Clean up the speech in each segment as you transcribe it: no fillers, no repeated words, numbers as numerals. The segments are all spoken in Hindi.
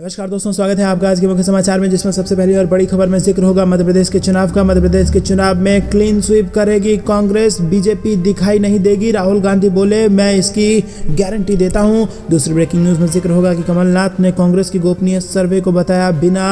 नमस्कार दोस्तों, स्वागत है आपका आज के मुख्य समाचार में, जिसमें सबसे पहली और बड़ी खबर में जिक्र होगा मध्य प्रदेश के चुनाव का। मध्य प्रदेश के चुनाव में क्लीन स्वीप करेगी कांग्रेस, बीजेपी दिखाई नहीं देगी। राहुल गांधी बोले, मैं इसकी गारंटी देता हूं। दूसरी ब्रेकिंग न्यूज में जिक्र होगा कि कमलनाथ ने कांग्रेस की गोपनीय सर्वे को बताया बिना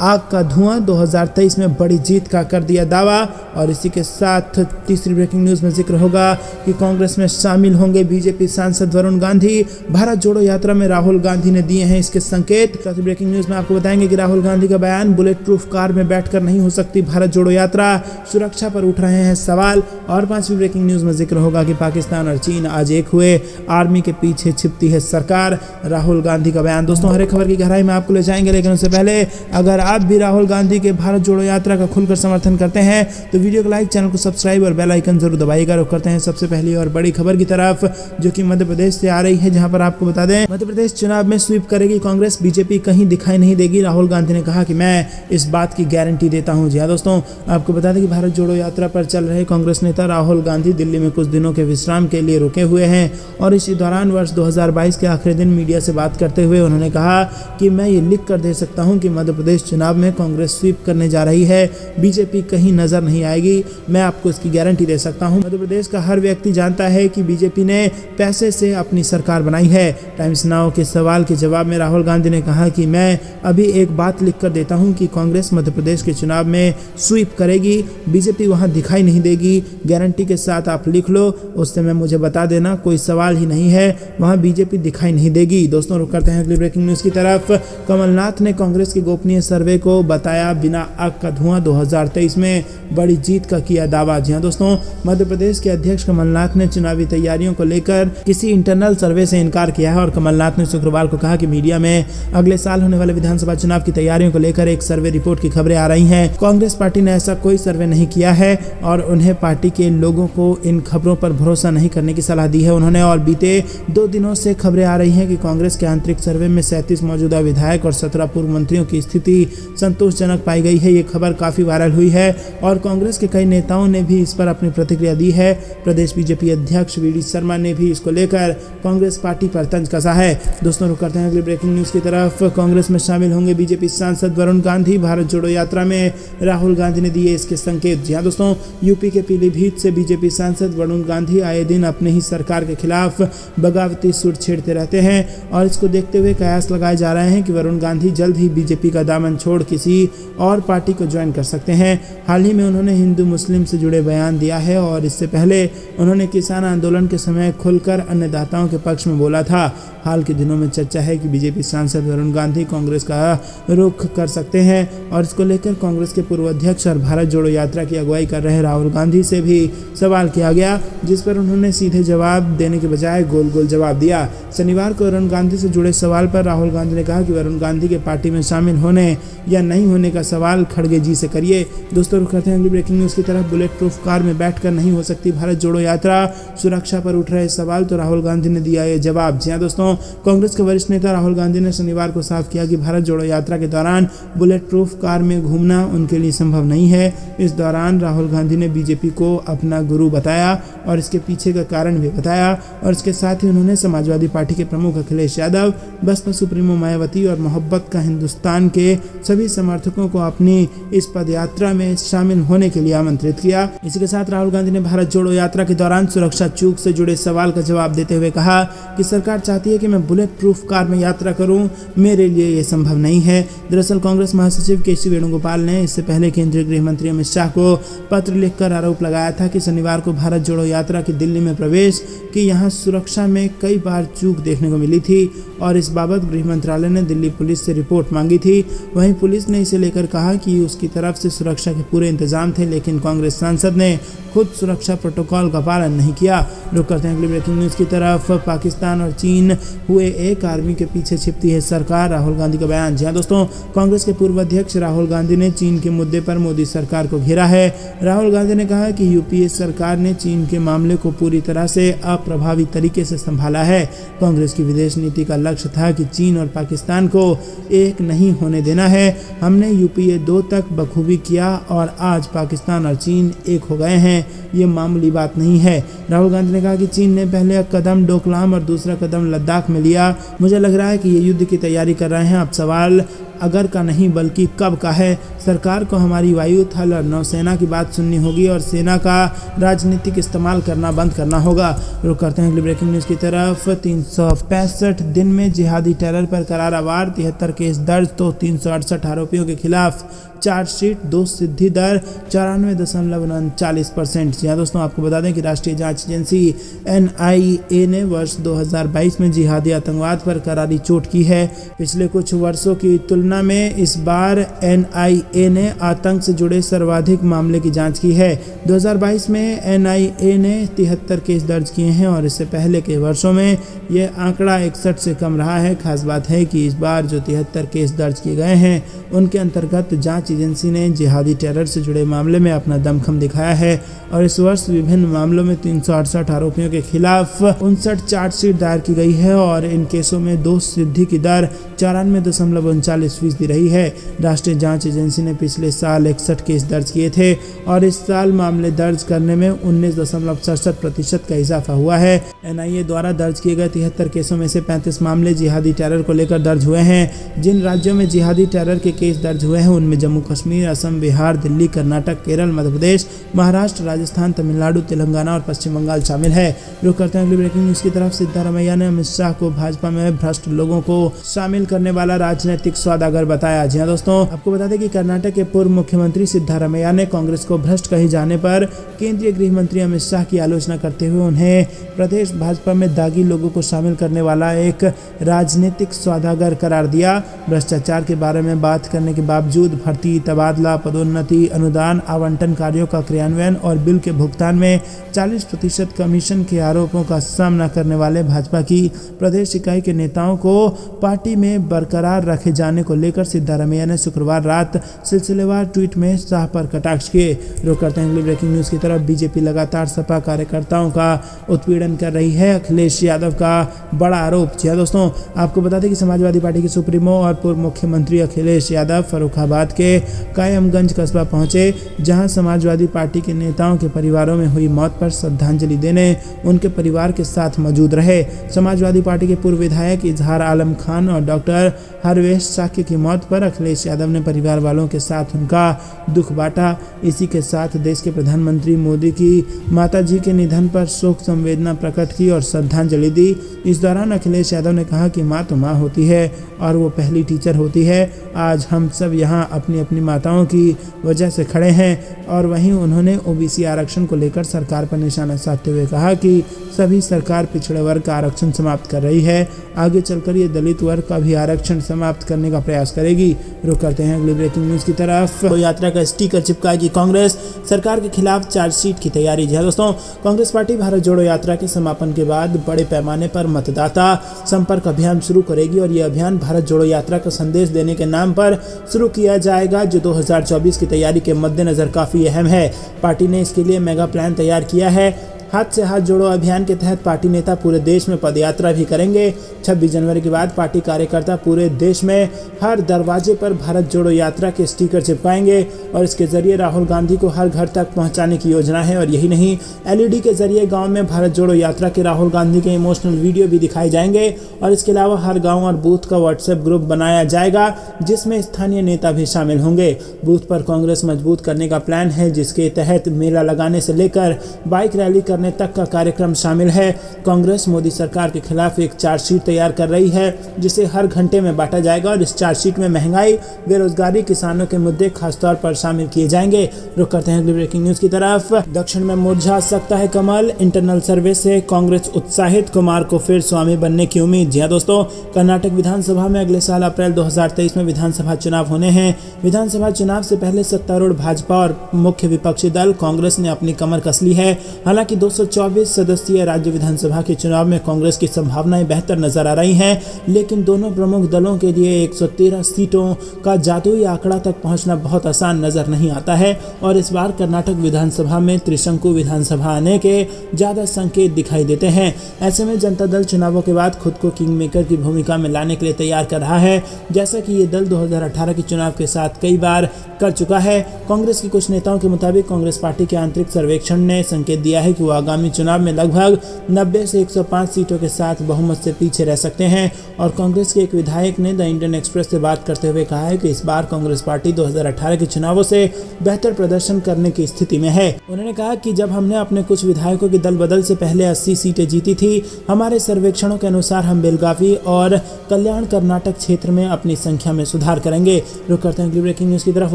आग का धुआं, 2023 में बड़ी जीत का कर दिया दावा। और इसी के साथ तीसरी ब्रेकिंग न्यूज में जिक्र होगा कि कांग्रेस में शामिल होंगे बीजेपी सांसद वरुण गांधी। भारत जोड़ो यात्रा में राहुल गांधी ने दिए हैं इसके संकेत। चौथी ब्रेकिंग न्यूज में आपको बताएंगे कि राहुल गांधी का बयान, बुलेट प्रूफ कार में बैठकर नहीं हो सकती भारत जोड़ो यात्रा, सुरक्षा पर उठ रहे हैं सवाल। और पांचवी ब्रेकिंग न्यूज में जिक्र होगा कि पाकिस्तान और चीन आज एक हुए, आर्मी के पीछे छिपती है सरकार, राहुल गांधी का बयान। दोस्तों, हर एक खबर की गहराई में आपको ले जाएंगे, लेकिन उससे पहले अगर आप भी राहुल गांधी के भारत जोड़ो यात्रा का खुलकर समर्थन करते हैं तो वीडियो को लाइक, चैनल को सब्सक्राइब और बेल आइकन जरूर दबाइएगा। रुक करते हैं सबसे पहली और बड़ी खबर की तरफ, जो कि मध्य प्रदेश से आ रही है, जहां पर आपको बता दें मध्य प्रदेश चुनाव में स्वीप करेगी कांग्रेस, बीजेपी कहीं दिखाई नहीं देगी। राहुल गांधी ने कहा कि मैं इस बात की गारंटी देता हूं। जी हां दोस्तों, आपको बता दें कि भारत जोड़ो यात्रा पर चल रहे कांग्रेस नेता राहुल गांधी दिल्ली में कुछ दिनों के विश्राम के लिए रुके हुए हैं। और इसी दौरान वर्ष 2022 के आखिरी दिन मीडिया से बात करते हुए उन्होंने कहा कि मैं ये लिख कर दे सकता हूं कि मध्य प्रदेश चुनाव में कांग्रेस स्वीप करने जा रही है, बीजेपी कहीं नजर नहीं आएगी, मैं आपको इसकी गारंटी दे सकता हूं। मध्य प्रदेश का हर व्यक्ति जानता है कि बीजेपी ने पैसे से अपनी सरकार बनाई है। टाइम्स नाउ के सवाल के जवाब में राहुल गांधी ने कहा कि मैं अभी एक बात लिख कर देता हूं कि कांग्रेस मध्य प्रदेश के चुनाव में स्वीप करेगी, बीजेपी वहां दिखाई नहीं देगी, गारंटी के साथ आप लिख लो, उस समय मुझे बता देना, कोई सवाल ही नहीं है, वहां बीजेपी दिखाई नहीं देगी। दोस्तों, रुक करते हैं अगली ब्रेकिंग न्यूज की तरफ। कमलनाथ ने कांग्रेस की गोपनीय सर्वे को बताया बिना आग का धुआं, 2023 में बड़ी जीत का किया दावा। जी हां दोस्तों, मध्य प्रदेश के अध्यक्ष कमलनाथ ने चुनावी तैयारियों को लेकर किसी इंटरनल सर्वे से इनकार किया है। और कमलनाथ ने शुक्रवार को कहा कि मीडिया में अगले साल होने वाले विधानसभा चुनाव की तैयारियों को लेकर एक सर्वे रिपोर्ट की खबरें आ रही हैं। कांग्रेस पार्टी ने ऐसा कोई सर्वे नहीं किया है और उन्हें पार्टी के लोगों को इन खबरों पर भरोसा नहीं करने की सलाह दी है उन्होंने। और बीते 2 दिनों से खबरें आ रही हैं कि कांग्रेस के आंतरिक सर्वे में 37 मौजूदा विधायक और 17 पूर्व मंत्रियों की स्थिति संतोषजनक पाई गई है। ये खबर काफी वायरल हुई है और कांग्रेस के कई नेताओं ने भी इस पर अपनी प्रतिक्रिया दी है। प्रदेश बीजेपी अध्यक्ष वी.डी. शर्मा ने भी इसको लेकर कांग्रेस पार्टी पर तंज कसा है। दोस्तों, रुक करते हैं अगली ब्रेकिंग न्यूज की तरफ। कांग्रेस में शामिल होंगे बीजेपी सांसद वरुण गांधी, भारत जोड़ो यात्रा में राहुल गांधी ने दिए इसके संकेत। जी हां दोस्तों, यूपी के पीलीभीत से बीजेपी सांसद वरुण गांधी आए दिन अपने ही सरकार के खिलाफ बगावती सुर छेड़ते रहते हैं और इसको देखते हुए कयास लगाए जा रहे हैं कि वरुण गांधी जल्द ही बीजेपी का दामन छोड़ किसी और पार्टी को ज्वाइन कर सकते हैं। हाल ही में उन्होंने हिंदू मुस्लिम से जुड़े बयान दिया है और इससे पहले उन्होंने किसान आंदोलन के समय खुलकर अन्नदाताओं के पक्ष में बोला था। हाल के दिनों में चर्चा है कि बीजेपी सांसद वरुण गांधी कांग्रेस का रुख कर सकते हैं और इसको लेकर कांग्रेस के पूर्व अध्यक्ष और भारत जोड़ो यात्रा की अगुवाई कर रहे राहुल गांधी से भी सवाल किया गया, जिस पर उन्होंने सीधे जवाब देने के बजाय गोल गोल जवाब दिया। शनिवार को वरुण गांधी से जुड़े सवाल पर राहुल गांधी ने कहा कि वरुण गांधी के पार्टी में शामिल होने या नहीं होने का सवाल खड़गे जी से करिए। दोस्तों, रुक करते हैं अगली ब्रेकिंग न्यूज की तरफ। बुलेट प्रूफ कार में बैठकर नहीं हो सकती भारत जोड़ो यात्रा, सुरक्षा पर उठ रहे सवाल, तो राहुल गांधी ने दिया ये जवाब। जी हां दोस्तों, कांग्रेस के वरिष्ठ नेता राहुल गांधी ने शनिवार को साफ किया कि भारत जोड़ो यात्रा के दौरान बुलेट प्रूफ कार में घूमना उनके लिए संभव नहीं है। इस दौरान राहुल गांधी ने बीजेपी को अपना गुरु बताया और इसके पीछे का कारण भी बताया। और इसके साथ ही उन्होंने समाजवादी पार्टी के प्रमुख अखिलेश यादव, बसपा सुप्रीमो मायावती और मोहब्बत का हिंदुस्तान के सभी समर्थकों को अपनी इस पदयात्रा में शामिल होने के लिए आमंत्रित किया। इसी के साथ राहुल गांधी ने भारत जोड़ो यात्रा के दौरान सुरक्षा चूक से जुड़े सवाल का जवाब देते हुए कहा कि सरकार चाहती है कि मैं बुलेट प्रूफ कार में यात्रा करूं, मेरे लिए यह संभव नहीं है। दरअसल कांग्रेस महासचिव के.सी. वेणुगोपाल ने इससे पहले केंद्रीय गृह मंत्री अमित शाह को पत्र लिखकर आरोप लगाया था कि शनिवार को भारत जोड़ो यात्रा की दिल्ली में प्रवेश कि यहां सुरक्षा में कई बार चूक देखने को मिली थी और इस बाबत गृह मंत्रालय ने दिल्ली पुलिस से रिपोर्ट मांगी थी। वहीं पुलिस ने इसे लेकर कहा कि उसकी तरफ से सुरक्षा के पूरे इंतजाम थे, लेकिन कांग्रेस सांसद ने खुद सुरक्षा प्रोटोकॉल का पालन नहीं किया। रुक करते हैं अगली ब्रेकिंग न्यूज की तरफ। पाकिस्तान और चीन हुए एक, आर्मी के पीछे छिपती है सरकार, राहुल गांधी का बयान। जी हां दोस्तों, कांग्रेस के पूर्व अध्यक्ष राहुल गांधी ने चीन के मुद्दे पर मोदी सरकार को घेरा है। राहुल गांधी ने कहा कि यूपीए सरकार ने चीन के मामले को पूरी तरह से अप्रभावी तरीके से संभाला है। कांग्रेस की विदेश नीति का लक्ष्य था कि चीन और पाकिस्तान को एक नहीं होने देना है। हमने यूपीए 2 तक बखूबी किया और आज पाकिस्तान और चीन एक हो गए हैं, ये मामूली बात नहीं है। राहुल गांधी ने कहा कि चीन ने पहले कदम डोकलाम और दूसरा कदम लद्दाख में लिया। मुझे लग रहा है कि ये युद्ध की तैयारी तैयारी कर रहे हैं। अब सवाल अगर का नहीं बल्कि कब का है। सरकार को हमारी वायु, थल और नौसेना की बात सुननी होगी और सेना का राजनीतिक इस्तेमाल करना बंद करना होगा। रुक करते हैं अगली ब्रेकिंग न्यूज़ की तरफ। 365 दिन में जिहादी टेरर पर करारा वार, 73 केस दर्ज तो 368 आरोपियों के खिलाफ चार्जशीट, दोष सिद्धि दर 94.39%। जी हाँ दोस्तों, आपको बता दें कि राष्ट्रीय जांच एजेंसी NIA ने वर्ष 2022 में जिहादी आतंकवाद पर करारी चोट की है। पिछले कुछ वर्षों की तुलना में इस बार NIA ने आतंक से जुड़े सर्वाधिक मामले की जांच की है। 2022 में NIA ने 73 केस दर्ज किए हैं और इससे पहले के वर्षों में यह आंकड़ा 61 से कम रहा है। खास बात है कि इस बार जो 73 केस दर्ज किए गए हैं उनके अंतर्गत जांच एजेंसी ने जिहादी टेरर से जुड़े मामले में अपना दमखम दिखाया है और इस वर्ष विभिन्न मामलों में 368 आरोपियों के खिलाफ 59 चार्जशीट दायर की गई है और इन केसों में दोष सिद्धि की दर 94.39% रही है। राष्ट्रीय जांच एजेंसी ने पिछले साल 61 केस दर्ज किए थे और इस साल मामले दर्ज करने में 19.67% का इजाफा हुआ है। NIA द्वारा दर्ज किए गए 73 केसों में से 35 मामले जिहादी टेरर को लेकर दर्ज हुए हैं। जिन राज्यों में जिहादी टेरर के केस दर्ज हुए हैं उनमें जम्मू कश्मीर, असम, बिहार, दिल्ली, कर्नाटक, केरल, मध्य प्रदेश, महाराष्ट्र, राजस्थान, तमिलनाडु, तेलंगाना और पश्चिम बंगाल शामिल है। रुक करते हैं अगली ब्रेकिंग न्यूज़ की तरफ। सिद्धारमैया ने अमित शाह को भाजपा में भ्रष्ट लोगों को शामिल करने वाला राजनीतिक सौदागर बताया। जी हाँ दोस्तों, आपको बता दें कि कर्नाटक के पूर्व मुख्यमंत्री सिद्धारमैया ने कांग्रेस को भ्रष्ट कहे जाने पर केंद्रीय गृह मंत्री अमित शाह की आलोचना करते हुए उन्हें प्रदेश भाजपा में दागी लोगों को शामिल करने वाला एक राजनीतिक सौदागर करार दिया। भ्रष्टाचार के बारे में बात करने के बावजूद भर्ती, तबादला, पदोन्नति, अनुदान आवंटन कार्यों का क्रियान्वयन और बिल के भुगतान में 40% कमीशन के आरोपों का सामना करने वाले भाजपा की प्रदेश इकाई के नेताओं को पार्टी में बरकरार रखे जाने को लेकर सिद्धारमैया ने शुक्रवार रात सिलसिलेवार ट्वीट में शाह पर कटाक्ष किए। रुक करते हैं अगली ब्रेकिंग न्यूज़ की तरफ। बीजेपी लगातार सपा कार्यकर्ताओं का उत्पीड़न कर रही है, अखिलेश यादव का बड़ा आरोप। जी हाँ दोस्तों, आपको बता दें कि समाजवादी पार्टी के सुप्रीमो और पूर्व मुख्यमंत्री अखिलेश यादव फर्रुखाबाद के कायमगंज कस्बा पहुंचे, जहां समाजवादी पार्टी के नेताओं के परिवारों में हुई मौत पर श्रद्धांजलि देने उनके परिवार के साथ मौजूद रहे। समाजवादी पार्टी के पूर्व विधायक इजहार आलम खान और डॉक्टर हरवेश साक्य की मौत पर अखिलेश यादव ने परिवार वालों के साथ उनका दुख बांटा। इसी के साथ देश के प्रधानमंत्री मोदी की माताजी के निधन पर शोक संवेदना प्रकट की और श्रद्धांजलि दी। इस दौरान अखिलेश यादव ने कहा कि माँ तो माँ होती है और वो पहली टीचर होती है। आज हम सब यहाँ अपनी अपनी माताओं की वजह से खड़े हैं। और वहीं उन्होंने OBC आरक्षण को लेकर सरकार पर निशाना साधते हुए कहा कि सभी सरकार पिछड़े वर्ग का आरक्षण समाप्त कर रही है, आगे चलकर ये दलित वर्ग का भी आरक्षण समाप्त करने का प्रयास करेगी। रुक करते हैं अगली ब्रेकिंग न्यूज़ की तरफ। तो यात्रा का स्टिकर चिपकाएगी कांग्रेस, सरकार के खिलाफ चार्जशीट की तैयारी। जी दोस्तों, कांग्रेस पार्टी भारत जोड़ो यात्रा के समापन के बाद बड़े पैमाने पर मतदाता संपर्क अभियान शुरू करेगी और ये अभियान भारत जोड़ो यात्रा का संदेश देने के नाम पर शुरू किया जाएगा, जो 2024 की तैयारी के मद्देनजर काफी अहम है। पार्टी ने इसके लिए मेगा प्लान तैयार किया है। हाथ से हाथ जोड़ो अभियान के तहत पार्टी नेता पूरे देश में पदयात्रा भी करेंगे। 26 जनवरी के बाद पार्टी कार्यकर्ता पूरे देश में हर दरवाजे पर भारत जोड़ो यात्रा के स्टिकर चिपकाएंगे और इसके जरिए राहुल गांधी को हर घर तक पहुंचाने की योजना है। और यही नहीं, LED के जरिए गांव में भारत जोड़ो यात्रा के राहुल गांधी के इमोशनल वीडियो भी दिखाए जाएंगे और इसके अलावा हर गाँव और बूथ का WhatsApp ग्रुप बनाया जाएगा जिसमें स्थानीय नेता भी शामिल होंगे। बूथ पर कांग्रेस मजबूत करने का प्लान है, जिसके तहत मेला लगाने से लेकर बाइक रैली तक का कार्यक्रम शामिल है। कांग्रेस मोदी सरकार के खिलाफ एक चार्जशीट तैयार कर रही है, जिसे हर घंटे में बांटा जाएगा और इस चार्जशीट में महंगाई, बेरोजगारी, किसानों के मुद्दे खासतौर पर शामिल किए जाएंगे। रुक करते हैं अगली ब्रेकिंग न्यूज़ की तरफ। दक्षिण में मुरझा सकता है कमल, इंटरनल सर्वे से कांग्रेस उत्साहित, कुमार को फिर स्वामी बनने की उम्मीद। जी दोस्तों, कर्नाटक विधानसभा में अगले साल अप्रैल 2023 में विधानसभा चुनाव होने हैं। विधानसभा चुनाव से पहले सत्तारूढ़ भाजपा और मुख्य विपक्षी दल कांग्रेस ने अपनी कमर कस ली है। हालांकि 224 सदस्यीय राज्य विधानसभा के चुनाव में कांग्रेस की संभावनाएं बेहतर नजर आ रही हैं, लेकिन दोनों प्रमुख दलों के लिए 113 सीटों का जादुई आंकड़ा तक पहुंचना बहुत आसान नजर नहीं आता है और इस बार कर्नाटक विधानसभा में त्रिशंकु विधानसभा आने के ज्यादा संकेत दिखाई देते हैं। ऐसे में जनता दल चुनावों के बाद खुद को किंग मेकर की भूमिका में लाने के लिए तैयार कर रहा है, जैसा कि ये दल 2018 के चुनाव के साथ कई बार कर चुका है। कांग्रेस के कुछ नेताओं के मुताबिक कांग्रेस पार्टी के आंतरिक सर्वेक्षण ने संकेत दिया है कि वो आगामी चुनाव में लगभग 90 से 105 सीटों के साथ बहुमत से पीछे रह सकते हैं। और कांग्रेस के एक विधायक ने द इंडियन एक्सप्रेस से बात करते हुए कहा है कि इस बार कांग्रेस पार्टी 2018 के चुनावों से बेहतर प्रदर्शन करने की स्थिति में है। उन्होंने कहा कि जब हमने अपने कुछ विधायकों की दल बदल से पहले 80 सीटें जीती थी, हमारे सर्वेक्षणों के अनुसार हम बेलगावी और कल्याण कर्नाटक क्षेत्र में अपनी संख्या में सुधार करेंगे। रुक करते हैं अगली ब्रेकिंग न्यूज की तरफ।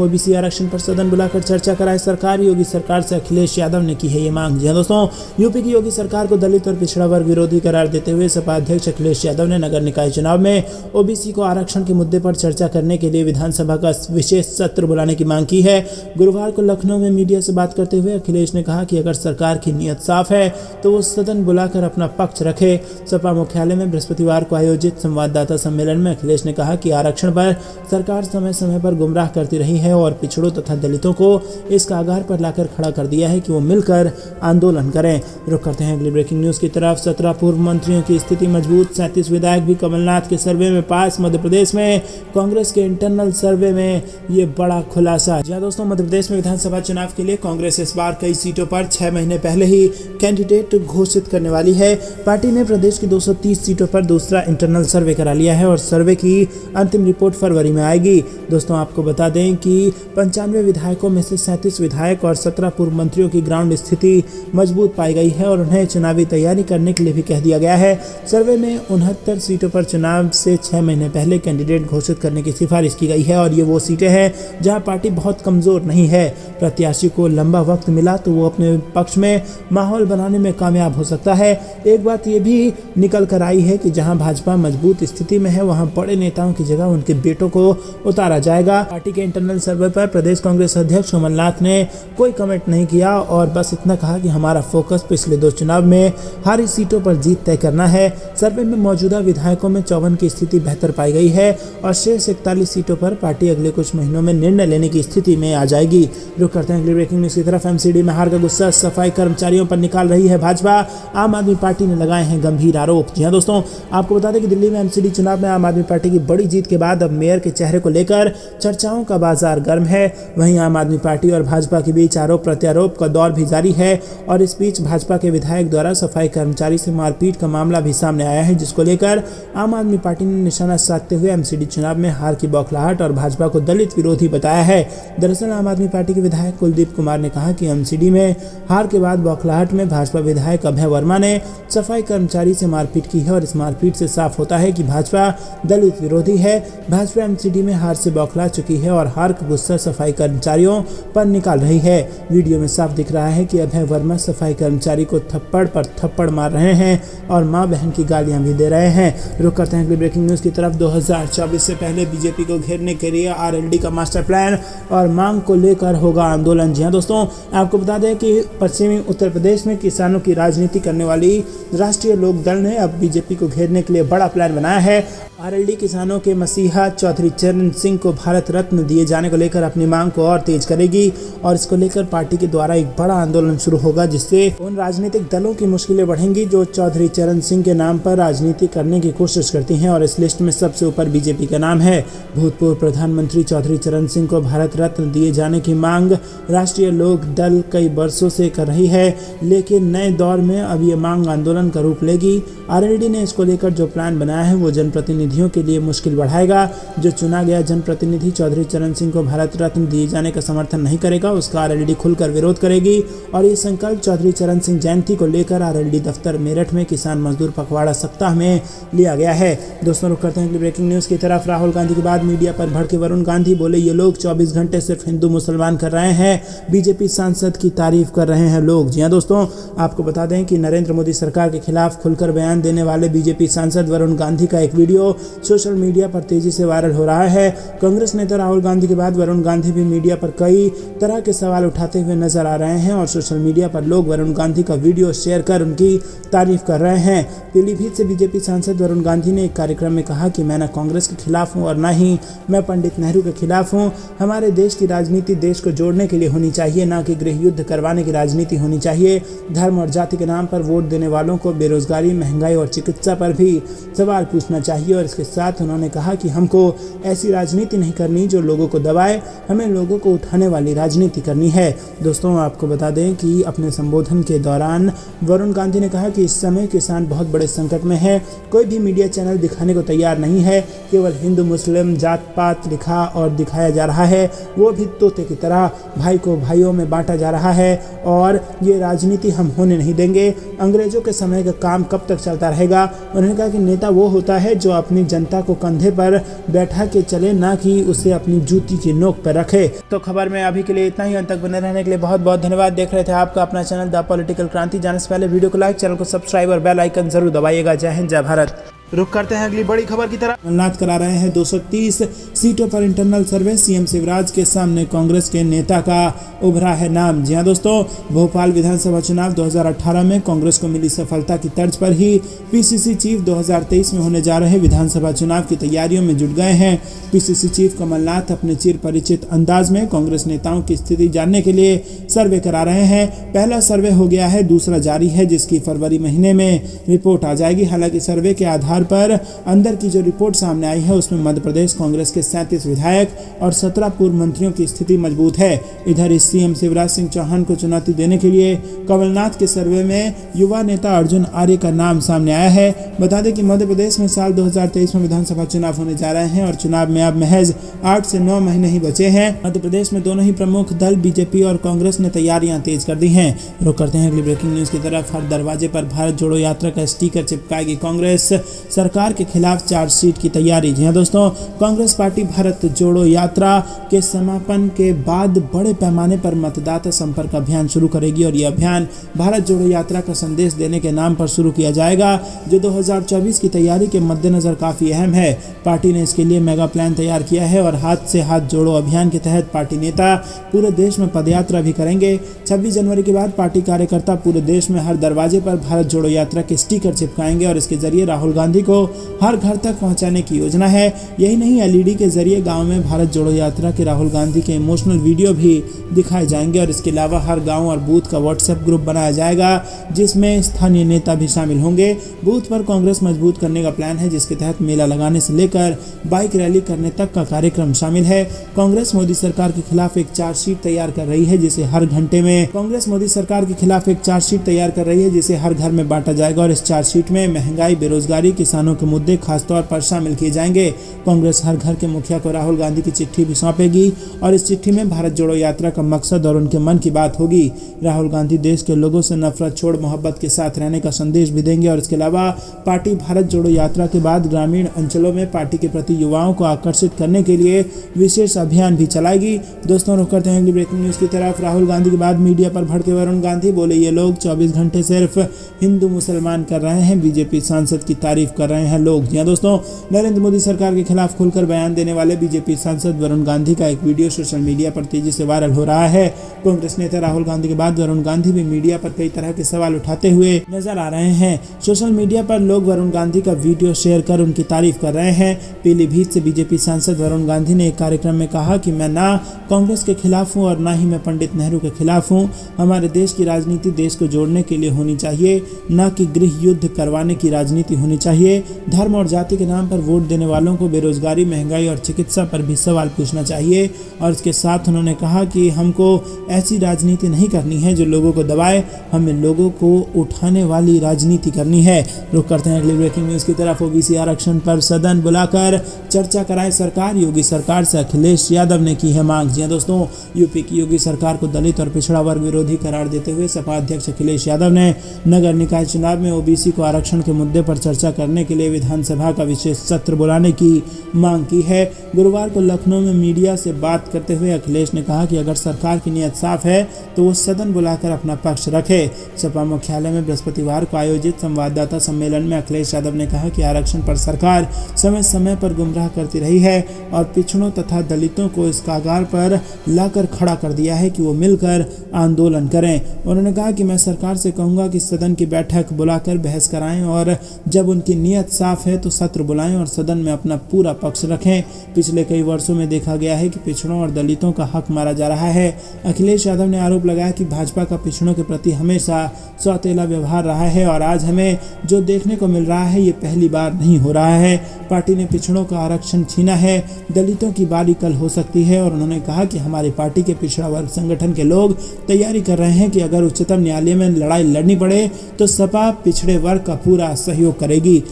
ओबीसी आरक्षण पर सदन बुलाकर चर्चा कराए सरकार, योगी सरकार से अखिलेश यादव ने की है ये मांग। जी हाँ दोस्तों, यूपी की योगी सरकार को दलित और पिछड़ा वर्ग विरोधी करार देते हुए सपा अध्यक्ष अखिलेश यादव ने नगर निकाय चुनाव में ओबीसी को आरक्षण के मुद्दे पर चर्चा करने के लिए विधानसभा का विशेष सत्र बुलाने की मांग की है। गुरुवार को लखनऊ में मीडिया से बात करते हुए अखिलेश ने कहा कि अगर सरकार की नीयत साफ है तो वो सदन बुलाकर अपना पक्ष रखे। सपा मुख्यालय में बृहस्पतिवार को आयोजित संवाददाता सम्मेलन में अखिलेश ने कहा कि आरक्षण पर सरकार समय समय पर गुमराह करती रही है और पिछड़ों तथा दलितों को इस कागार पर लाकर खड़ा कर दिया है कि वो मिलकर आंदोलन करें। रुक करते हैं अगली ब्रेकिंग न्यूज की तरफ। 17 पूर्व मंत्रियों की स्थिति मजबूत, 37 विधायक भी कमलनाथ के सर्वे में पास। मध्य प्रदेश में कांग्रेस के इंटरनल सर्वे में ये बड़ा खुलासा। जी दोस्तों, मध्य प्रदेश में विधानसभा चुनाव के लिए कांग्रेस इस बार कई सीटों पर 6 महीने पहले ही कैंडिडेट घोषित करने वाली है। पार्टी ने प्रदेश की 230 सीटों पर दूसरा इंटरनल सर्वे करा लिया है और सर्वे की अंतिम रिपोर्ट फरवरी में आएगी। दोस्तों आपको बता दें कि 95 विधायकों में से 37 विधायक और 17 पूर्व मंत्रियों की ग्राउंड स्थिति मजबूत पाई गई है और उन्हें चुनावी तैयारी करने के लिए भी कह दिया गया है। सर्वे में 69 सीटों पर चुनाव से 6 महीने पहले कैंडिडेट घोषित करने की सिफारिश की गई है और ये वो सीटें हैं जहां पार्टी बहुत कमजोर नहीं है। प्रत्याशी को लंबा वक्त मिला तो वो अपने पक्ष में माहौल बनाने में कामयाब हो सकता है। एक बात ये भी निकल कर आई है कि जहां भाजपा मजबूत स्थिति में है वहां बड़े नेताओं की जगह उनके बेटों को उतारा जाएगा। पार्टी के इंटरनल सर्वे पर प्रदेश कांग्रेस अध्यक्ष कमलनाथ ने कोई कमेंट नहीं किया और बस इतना कहा कि हमारा फोकस पिछले 2 चुनाव में हारी सीटों पर जीत तय करना है। सर्वे में मौजूदा विधायकों में 54 की स्थिति बेहतर पाई गई है और शेष 41 सीटों पर पार्टी अगले कुछ महीनों में निर्णय लेने की स्थिति में आ जाएगी। रुक करते हैं अगली ब्रेकिंग न्यूज की तरफ। एमसीडी में हार का गुस्सा सफाई कर्मचारियों पर निकाल रही है भाजपा, आम आदमी पार्टी ने लगाए हैं गंभीर आरोप। जी हाँ दोस्तों, आपको बता दें कि दिल्ली में एमसीडी चुनाव में आम आदमी पार्टी की बड़ी जीत के बाद अब मेयर के चेहरे को लेकर चर्चाओं का बाजार गर्म है। वहीं आम आदमी पार्टी और भाजपा के बीच आरोप प्रत्यारोप का दौर भी जारी है और इस बीच भाजपा के विधायक द्वारा सफाई कर्मचारी से मारपीट का मामला भी सामने आया है, जिसको लेकर आम आदमी पार्टी ने निशाना साधते हुए एमसीडी चुनाव में हार की बौखलाहट और भाजपा को दलित विरोधी बताया है। दरअसल आम आदमी पार्टी के विधायक कुलदीप कुमार ने कहा कि एमसीडी में हार के बाद बौखलाहट में भाजपा विधायक अभय वर्मा ने सफाई कर्मचारी से मारपीट की है और इस मारपीट से साफ होता है कि भाजपा दलित विरोधी है। भाजपा एमसीडी में हार से बौखला चुकी है और हार का गुस्सा सफाई कर्मचारियों पर निकाल रही है। वीडियो में साफ दिख रहा है कि अभय वर्मा सफाई कर्मचारी को थप्पड़ पर थप्पड़ मार रहे हैं और मां बहन की गालियां भी दे रहे हैं। रुक करते हैं अगली ब्रेकिंग न्यूज की तरफ। 2024 से पहले बीजेपी को घेरने के लिए आरएलडी का मास्टर प्लान और मांग को लेकर होगा आंदोलन। जी हाँ दोस्तों, आपको बता दें कि पश्चिमी उत्तर प्रदेश में किसानों की राजनीति करने वाली राष्ट्रीय लोक दल ने अब बीजेपी को घेरने के लिए बड़ा प्लान बनाया है। आरएलडी किसानों के मसीहा चौधरी चरण सिंह को भारत रत्न दिए जाने को लेकर अपनी मांग को और तेज करेगी और इसको लेकर पार्टी के द्वारा एक बड़ा आंदोलन शुरू होगा, जिससे उन राजनीतिक दलों की मुश्किलें बढ़ेंगी जो चौधरी चरण सिंह के नाम पर राजनीति करने की कोशिश करती हैं और इस लिस्ट में सबसे ऊपर बीजेपी का नाम है। भूतपूर्व प्रधानमंत्री चौधरी चरण सिंह को भारत रत्न दिए जाने की मांग राष्ट्रीय लोक दल कई वर्षों से कर रही है, लेकिन नए दौर में अब ये मांग आंदोलन का रूप लेगी। आरएलडी ने इसको लेकर जो प्लान बनाया है वो जनप्रतिनिधियों के लिए मुश्किल बढ़ाएगा। जो चुना गया जनप्रतिनिधि चौधरी चरण सिंह को भारत रत्न दिए जाने का समर्थन नहीं करेगा, उसका आरएलडी खुलकर विरोध करेगी और ये संकल्प चौधरी चरण सिंह जयंती को लेकर आरएलडी दफ्तर मेरठ में किसान मजदूर पखवाड़ा सप्ताह में लिया गया है। दोस्तों रुक करते हैं ब्रेकिंग न्यूज की तरफ। राहुल गांधी के बाद मीडिया पर भड़के वरुण गांधी बोले ये लोग 24 घंटे सिर्फ हिंदू मुसलमान कर रहे हैं, बीजेपी सांसद की तारीफ कर रहे हैं लोग। जी हाँ दोस्तों, आपको बता दें कि नरेंद्र मोदी सरकार के खिलाफ खुलकर बयान देने वाले बीजेपी सांसद वरुण गांधी का एक वीडियो सोशल मीडिया पर तेजी से वायरल हो रहा है। कांग्रेस नेता राहुल गांधी के बाद वरुण गांधी भी मीडिया पर कई तरह के सवाल उठाते हुए नजर आ रहे हैं और सोशल मीडिया पर लोग वरुण गांधी का वीडियो शेयर कर उनकी तारीफ कर रहे हैं। पीलीभीत से बीजेपी सांसद वरुण गांधी ने एक कार्यक्रम में कहा कि मैं न कांग्रेस के खिलाफ हूं और न ही मैं पंडित नेहरू के खिलाफ हूं। हमारे देश की राजनीति देश को जोड़ने के लिए होनी चाहिए, न कि गृह युद्ध करवाने की राजनीति होनी चाहिए। धर्म और जाति के नाम पर वोट देने वालों को बेरोजगारी, महंगाई और चिकित्सा पर भी सवाल पूछना चाहिए और इसके साथ उन्होंने कहा कि हमको ऐसी राजनीति नहीं करनी जो लोगों को दबाए, हमें लोगों को उठाने वाली राजनीति करनी है। दोस्तों आपको बता दें कि अपने संबोधन संबोधन के दौरान वरुण गांधी ने कहा कि इस समय किसान बहुत बड़े संकट में है। कोई भी मीडिया चैनल दिखाने को तैयार नहीं है, केवल हिंदू मुस्लिम जात पात लिखा और दिखाया जा रहा है, वो भी तोते की तरह भाई को भाइयों में बांटा जा रहा है और ये राजनीति हम होने नहीं देंगे। अंग्रेजों के समय का काम कब तक चलता रहेगा। उन्होंने कहा कि नेता वो होता है जो अपनी जनता को कंधे पर बैठा के चले, ना कि उसे अपनी जूती की नोक पर रखे। तो खबर में अभी के लिए इतना ही। अंत तक बने रहने के लिए बहुत बहुत धन्यवाद। देख रहे थे आपका अपना चैनल द पॉलिटिकल क्रांति। जाने से पहले वीडियो को लाइक, चैनल को सब्सक्राइब और बेल आइकन जरूर दबाइएगा। जय हिंद, जय भारत। रुक करते हैं अगली बड़ी खबर की तरफ। कमलनाथ करा रहे हैं 230 सीटों पर इंटरनल सर्वे। सीएम शिवराज के सामने कांग्रेस के नेता का उभरा है नाम। जी हां दोस्तों, भोपाल विधानसभा चुनाव 2018 में कांग्रेस को मिली सफलता की तर्ज पर ही पीसीसी चीफ 2023 में होने जा रहे विधानसभा चुनाव की तैयारियों में जुट गए हैं। पीसीसी चीफ कमलनाथ अपने चिर परिचित अंदाज में कांग्रेस नेताओं की स्थिति जानने के लिए सर्वे करा रहे हैं। पहला सर्वे हो गया है, दूसरा जारी है, जिसकी फरवरी महीने में रिपोर्ट आ जाएगी। हालांकि सर्वे के आधार पर अंदर की जो रिपोर्ट सामने आई है उसमें मध्य प्रदेश कांग्रेस के 37 विधायक और 17 पूर्व मंत्रियों की स्थिति मजबूत है। इधर इस सीएम शिवराज सिंह चौहान को चुनौती देने के लिए कमलनाथ के सर्वे में युवा नेता अर्जुन आर्य का नाम सामने आया है। बता दें कि मध्य प्रदेश में साल 2023 में विधानसभा चुनाव होने जा रहे हैं और चुनाव में अब महज 8 से 9 महीने ही बचे हैं। मध्य प्रदेश में दोनों ही प्रमुख दल बीजेपी और कांग्रेस ने तैयारियां तेज कर दी हैं। रुक करते हैं अगली ब्रेकिंग न्यूज की तरफ। हर दरवाजे पर भारत जोड़ो यात्रा का स्टिकर चिपकाएगी कांग्रेस। सरकार के खिलाफ चार्जशीट की तैयारी। जी हां दोस्तों, कांग्रेस पार्टी भारत जोड़ो यात्रा के समापन के बाद बड़े पैमाने पर मतदाता संपर्क अभियान शुरू करेगी और यह अभियान भारत जोड़ो यात्रा का संदेश देने के नाम पर शुरू किया जाएगा, जो 2024 की तैयारी के मद्देनजर काफी अहम है। पार्टी ने इसके लिए मेगा प्लान तैयार किया है और हाथ से हाथ जोड़ो अभियान के तहत पार्टी नेता पूरे देश में पदयात्रा भी करेंगे। 26 जनवरी के बाद पार्टी कार्यकर्ता पूरे देश में हर दरवाजे पर भारत जोड़ो यात्रा के स्टिकर चिपकाएंगे और इसके जरिए राहुल गांधी को हर घर तक पहुंचाने की योजना है। यही नहीं, एलईडी के जरिए गांव में भारत जोड़ो यात्रा के राहुल गांधी के इमोशनल वीडियो भी दिखाए जाएंगे और इसके अलावा हर गांव और बूथ का व्हाट्सएप ग्रुप बनाया जाएगा जिसमें स्थानीय नेता भी शामिल होंगे। बूथ पर कांग्रेस मजबूत करने का प्लान है, जिसके तहत मेला लगाने से लेकर बाइक रैली करने तक का कार्यक्रम शामिल है। कांग्रेस मोदी सरकार के खिलाफ एक चार्जशीट तैयार कर रही है, जिसे हर घंटे में कांग्रेस मोदी सरकार के खिलाफ एक चार्जशीट तैयार कर रही है जिसे हर घर में बांटा जाएगा और इस चार्जशीट में महंगाई, बेरोजगारी, किसानों के मुद्दे खासतौर पर शामिल किए जाएंगे। कांग्रेस हर घर के मुखिया को राहुल गांधी की चिट्ठी भी सौंपेगी और इस चिट्ठी में भारत जोड़ो यात्रा का मकसद और उनके मन की बात होगी। राहुल गांधी देश के लोगों से नफरत छोड़ मोहब्बत के साथ रहने का संदेश भी देंगे और इसके अलावा पार्टी भारत जोड़ो यात्रा के बाद ग्रामीण अंचलों में पार्टी के प्रति युवाओं को आकर्षित करने के लिए विशेष अभियान भी चलाएगी। दोस्तों, रुक करते हैं अगली ब्रेकिंग न्यूज की तरफ। राहुल गांधी के बाद मीडिया पर भड़के वरुण गांधी बोले, ये लोग 24 घंटे सिर्फ हिंदू मुसलमान कर रहे हैं, बीजेपी सांसद की तारीफ कर रहे हैं लोग। जी हां दोस्तों, नरेंद्र मोदी सरकार के खिलाफ खुलकर बयान देने वाले बीजेपी सांसद वरुण गांधी का एक वीडियो सोशल मीडिया पर तेजी से वायरल हो रहा है। कांग्रेस नेता राहुल गांधी के बाद वरुण गांधी भी मीडिया पर कई तरह के सवाल उठाते हुए नजर आ रहे हैं। सोशल मीडिया पर लोग वरुण गांधी का वीडियो शेयर कर उनकी तारीफ कर रहे हैं। पीलीभीत से बीजेपी सांसद वरुण गांधी ने एक कार्यक्रम में कहा कि मैं ना कांग्रेस के खिलाफ हूं और ना ही मैं पंडित नेहरू के खिलाफ हूं। हमारे देश की राजनीति देश को जोड़ने के लिए होनी चाहिए, न कि गृह युद्ध करवाने की राजनीति होनी चाहिए। धर्म और जाति के नाम पर वोट देने वालों को बेरोजगारी, महंगाई और चिकित्सा पर भी सवाल पूछना चाहिए। और इसके साथ उन्होंने कहा कि हमको ऐसी राजनीति नहीं करनी है जो लोगों को दबाए, हमें लोगों को उठाने वाली राजनीति करनी है। रुक करते हैं अगली ब्रेकिंग न्यूज की तरफ। ओबीसी आरक्षण पर सदन बुलाकर चर्चा कराए सरकार। योगी सरकार से अखिलेश यादव ने की है मांग। जी दोस्तों, यूपी की योगी सरकार को दलित और पिछड़ा वर्ग विरोधी करार देते हुए सपा अध्यक्ष अखिलेश यादव ने नगर निकाय चुनाव में ओबीसी को आरक्षण के मुद्दे पर चर्चा करने के लिए विधानसभा का विशेष सत्र बुलाने की मांग की है। गुरुवार को लखनऊ में मीडिया से बात करते हुए अखिलेश ने कहा कि अगर सरकार की नीयत साफ है तो वो सदन बुलाकर अपना पक्ष रखे। सपा मुख्यालय में बृहस्पतिवार को आयोजित संवाददाता सम्मेलन में अखिलेश यादव ने कहा कि आरक्षण पर सरकार समय समय पर गुमराह करती रही है और पिछड़ों तथा दलितों को इस कागार पर लाकर खड़ा कर दिया है कि वो मिलकर आंदोलन करें। उन्होंने कहा कि मैं सरकार से कहूंगा कि सदन की बैठक बुलाकर बहस कराएं और जब उनकी नीयत साफ है तो सत्र बुलाएं और सदन में अपना पूरा पक्ष रखें। पिछले कई वर्षों में देखा गया है कि पिछड़ों और दलितों का हक मारा जा रहा है। अखिलेश यादव ने आरोप लगाया कि भाजपा का पिछड़ों के प्रति हमेशा सौतेला व्यवहार रहा है और आज हमें जो देखने को मिल रहा है ये पहली बार नहीं हो रहा है। पार्टी ने पिछड़ों का आरक्षण छीना है, दलितों की बारी कल हो सकती है। और उन्होंने कहा कि हमारी पार्टी के पिछड़ा वर्ग संगठन के लोग तैयारी कर रहे हैं कि अगर उच्चतम न्यायालय में लड़ाई लड़नी पड़े तो सपा पिछड़े वर्ग का पूरा सहयोग करेगी।